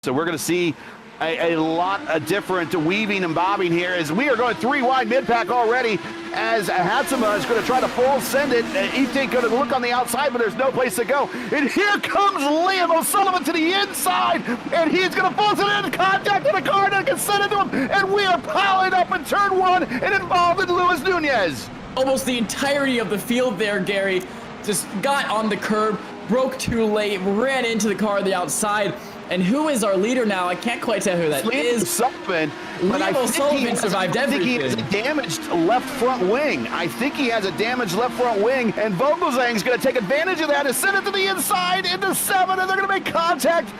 So we're going to see a lot of different weaving and bobbing here as we are going 3 wide mid-pack already as Hatsuma is going to try to full send it. iThink going to look on the outside, but there's no place to go. And here comes Liam O'Sullivan to the inside, and he's going to full send it in contact with the car that can send it to him. And we are piling up in turn 1 and involved in Luis Nunez. Almost the entirety of the field there, Gary, just got on the curb, broke too late, ran into the car on the outside. And who is our leader now? I can't quite tell who that is. Sullivan, but Liam O'Sullivan survived everything. I think he has a damaged left front wing. I think he has a damaged left front wing, and Vogelzang's going to take advantage of that and send it to the inside into 7, and they're going to make contact.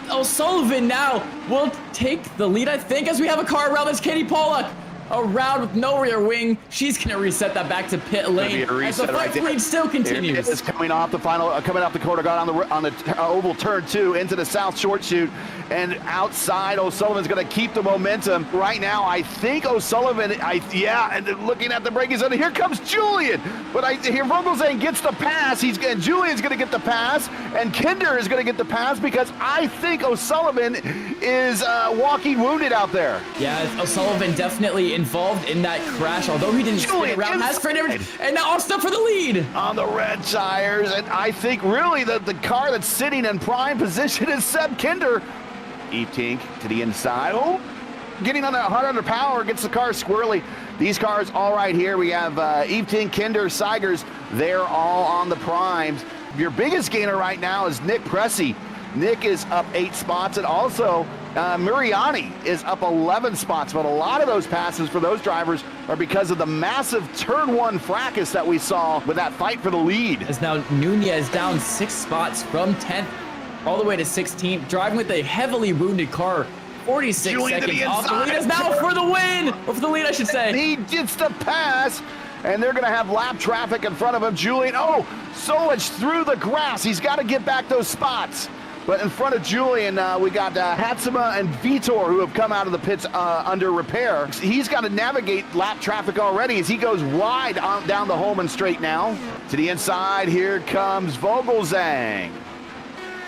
O'Sullivan now will take the lead, I think, as we have a car around this. Katie Pollock around with no rear wing. She's going to reset that back to pit lane as the fight lead still continues. It's coming off the quarter, got on the oval turn 2 into the south short chute, and outside O'Sullivan's going to keep the momentum. Right now, I think O'Sullivan, and looking at the braking zone, here comes Julian, but I hear Vogelzang gets the pass. Julian's going to get the pass, and Kinder is going to get the pass because I think O'Sullivan is walking wounded out there. Yeah, O'Sullivan definitely involved in that crash, although he didn't spin around, has front damage, and now Austin for the lead on the red tires. And I think really the car that's sitting in prime position is Seb Kinder. iThink to the inside, getting on that hard under power, gets the car squirrely. These cars all right here, we have iThink, Kinder, Seigers, they're all on the primes. Your biggest gainer right now is Nick Pressey. Nick is up 8 spots, and also Muriani is up 11 spots, but a lot of those passes for those drivers are because of the massive turn 1 fracas that we saw with that fight for the lead. As now Nunez down 6 spots from 10th all the way to 16th, driving with a heavily wounded car. 46 Julian seconds off the lead is now for the win, or for the lead I should say. He gets the pass, and they're going to have lap traffic in front of him. Julian, Solich through the grass. He's got to get back those spots. But in front of Julian, we got Hatsuma and Vitor, who have come out of the pits under repair. He's got to navigate lap traffic already as he goes wide down the Holman straight now. To the inside, here comes Vogelzang.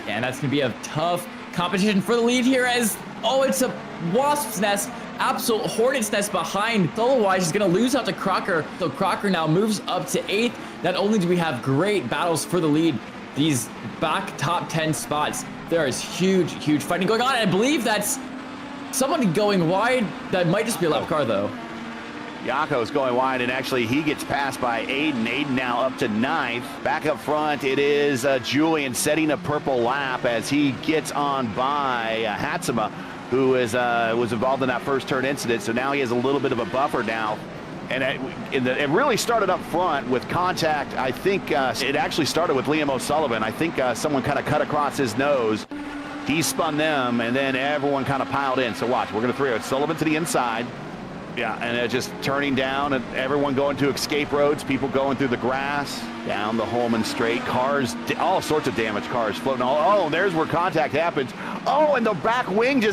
Yeah, and that's going to be a tough competition for the lead here as, it's a wasp's nest, absolute hornet's nest behind. Solo-wise is going to lose out to Crocker, so Crocker now moves up to 8th. Not only do we have great battles for the lead, these back top 10 spots, there is huge fighting going on. And I believe that's somebody going wide. That might just be a lap car, though. Yako's going wide, and actually he gets passed by Aiden. Aiden now up to 9th. Back up front, it is Julian setting a purple lap as he gets on by Hatsuma, who was involved in that first turn incident. So now he has a little bit of a buffer now. And it really started up front with contact. I think it actually started with Liam O'Sullivan. I think someone kind of cut across his nose. He spun them, and then everyone kind of piled in. So watch, we're going to throw O'Sullivan to the inside. Yeah, and just turning down, and everyone going to escape roads, people going through the grass, down the Holman straight, cars, all sorts of damaged cars floating. There's where contact happens. And the back wing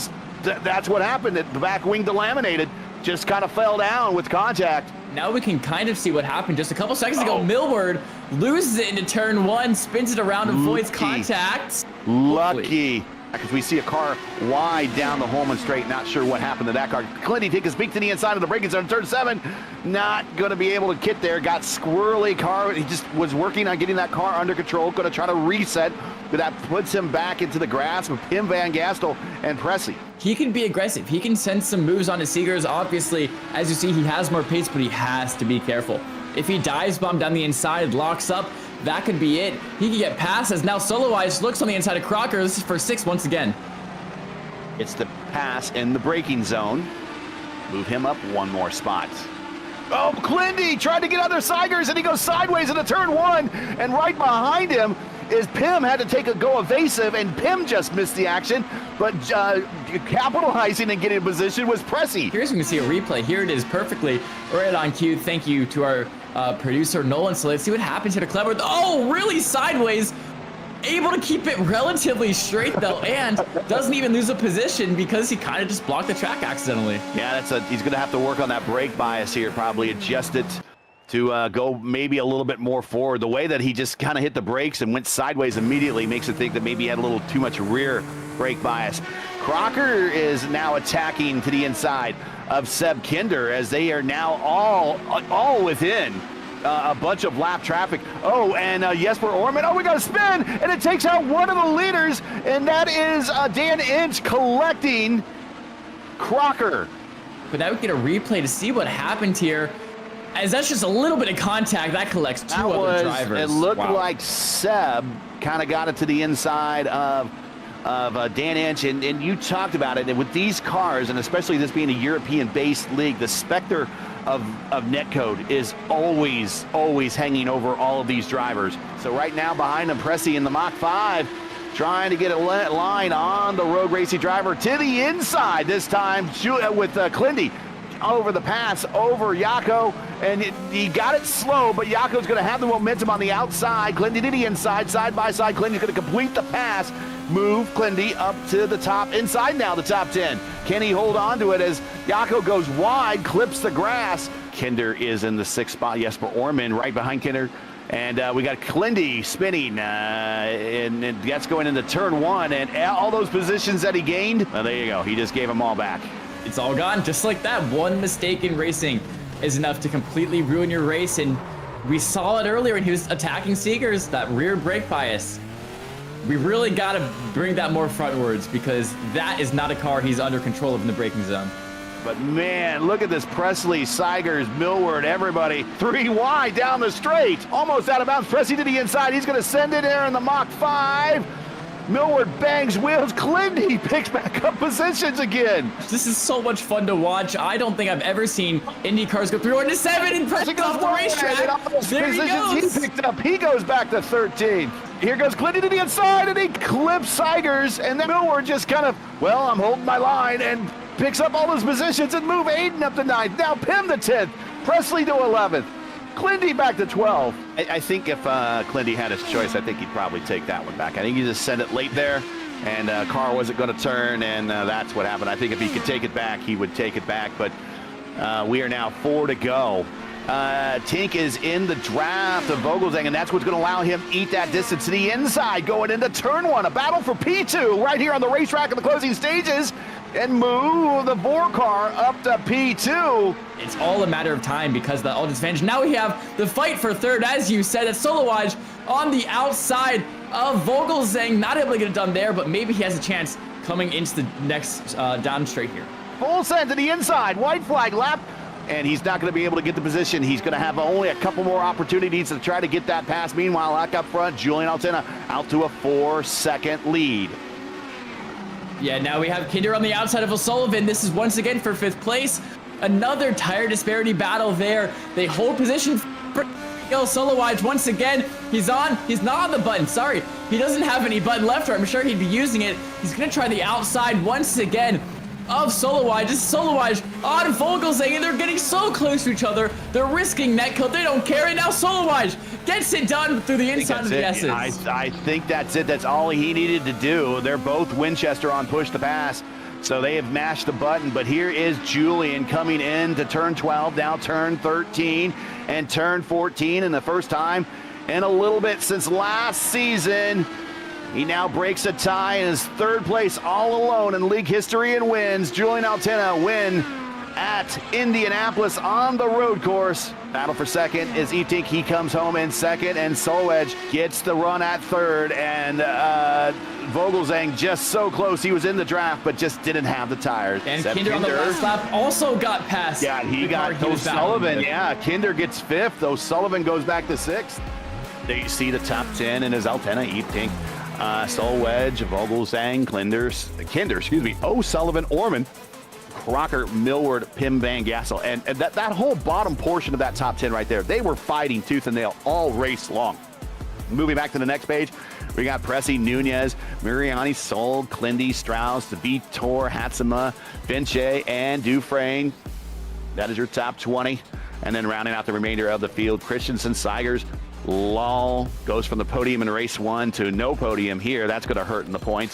that's what happened. The back wing delaminated. Just kind of fell down with contact. Now we can kind of see what happened just a couple seconds ago. Millward loses it into turn 1, spins it around, avoids contact. Lucky. Because we see a car wide down the Holman straight. Not sure what happened to that car. Clinty take a peek to the inside of the braking zone. Turn 7. Not going to be able to get there. Got squirrely car. He just was working on getting that car under control. Going to try to reset. But that puts him back into the grass with Pim Van Gastel and Pressey. He can be aggressive. He can send some moves on his Seegers. Obviously, as you see, he has more pace, but he has to be careful. If he dives bomb down the inside, locks up, that could be it. He could get past as now Solo-wise looks on the inside of Crocker. This is for 6 once again. It's the pass in the braking zone. Move him up 1 more spot. Clindy tried to get other Seigers, and he goes sideways into turn 1, and right behind him is Pim. Had to go evasive, and Pim just missed the action, but capitalizing and getting in position was Pressey. Here's when we see a replay. Here it is perfectly right on cue. Thank you to our producer Nolan. So let's see what happens here to Clever. Really sideways. Able to keep it relatively straight though, and doesn't even lose a position because he kind of just blocked the track accidentally. Yeah, he's going to have to work on that brake bias here, probably adjust it to go maybe a little bit more forward. The way that he just kind of hit the brakes and went sideways immediately makes it think that maybe he had a little too much rear brake bias. Crocker is now attacking to the inside of Seb Kinder as they are now all within a bunch of lap traffic. Oh, and Jesper Orman. Oh, we got a spin, and it takes out one of the leaders, and that is Dan Inch collecting Crocker. But now we get a replay to see what happened here. As that's just a little bit of contact, that collects two other drivers. It looked like Seb kind of got it to the inside of Dan Inch, and you talked about it. And with these cars, and especially this being a European-based league, the specter of netcode is always hanging over all of these drivers. So right now behind him, Pressy in the Mach 5, trying to get a line on the road racing driver to the inside this time with Clindy over the pass over Jaco, and he got it slow, but Jaco's going to have the momentum on the outside. Clindy to the inside, side by side. Clindy's going to complete the pass, move Clindy up to the top, inside now the top 10. Can he hold on to it as Jaco goes wide, clips the grass? Kinder is in the 6th spot. Jesper Orman right behind Kinder. And we got Clindy spinning, and that's going into turn 1. And all those positions that he gained, well, there you go. He just gave them all back. It's all gone just like that. One mistake in racing is enough to completely ruin your race. And we saw it earlier when he was attacking Seegers, that rear brake bias. We really got to bring that more frontwards because that is not a car he's under control of in the braking zone. But man, look at this. Presley, Seigers, Millward, everybody 3 wide down the straight. Almost out of bounds. Presley to the inside. He's going to send it there in the Mach 5. Millward bangs wheels. Clindy picks back up positions again. This is so much fun to watch. I don't think I've ever seen Indy cars go 307 and press off the racetrack. There he goes. He picked up. He goes back to 13. Here goes Clindy to the inside, and he clips Seigers, and then Millward just kind of, well, I'm holding my line, and picks up all his positions and move Aiden up to 9th. Now Pim to 10th. Presley to 11th. Clindy back to 12. I think if Clindy had his choice, I think he'd probably take that one back. I think he just sent it late there, and car wasn't going to turn, and that's what happened. I think if he could take it back, he would take it back, but we are now 4 to go. Tink is in the draft of Vogelsang, and that's what's going to allow him to eat that distance to the inside going into turn 1. A battle for P2 right here on the racetrack in the closing stages, and move the VOR car up to P2. It's all a matter of time because of the all disadvantage. Now we have the fight for third, as you said. It's Solowaj on the outside of Vogelsang. Not able to get it done there, but maybe he has a chance coming into the next down straight here. Full send to the inside, white flag lap, and he's not going to be able to get the position. He's going to have only a couple more opportunities to try to get that pass. Meanwhile, back up front, Julian Altena out to a 4-second lead. Yeah, now we have Kinder on the outside of O'Sullivan. This is once again for 5th place. Another tire disparity battle there. They hold position for Solowaj once again. He's not on the button. Sorry, he doesn't have any button left, or I'm sure he'd be using it. He's going to try the outside once again of Solowaj. This is Solowaj on Vogelsang, and they're getting so close to each other. They're risking netcode. They don't care. And now Solowaj gets it done through the inside of the S's. I think that's it. That's all he needed to do. They're both Winchester on push to pass, so they have mashed the button. But here is Julian coming in to turn 12, now turn 13, and turn 14, and the first time in a little bit since last season. He now breaks a tie in his 3rd place all alone in league history and wins. Julian Altena win at Indianapolis on the road course. Battle for 2nd is Etink. He comes home in 2nd, and Solwedge gets the run at 3rd, and Vogelsang just so close. He was in the draft, but just didn't have the tires. And Kinder on the last lap also got past. Yeah, he got O'Sullivan. Yeah, Kinder gets 5th. O'Sullivan goes back to 6th. There you see the top 10, and is Altena, Etink, Solwedge, Vogelsang, Kinder, O'Sullivan, Orman, Crocker, Millward, Pim, Van Gassel, and that whole bottom portion of that top 10 right there, they were fighting tooth and nail all race long. Moving back to the next page, we got Pressy, Nunez, Miriani, Sol, Clindy, Strauss, Vitor, Hatsama, Vince, and Dufresne. That is your top 20. And then rounding out the remainder of the field, Christensen, Seigers, Lal goes from the podium in race 1 to no podium here. That's going to hurt in the points.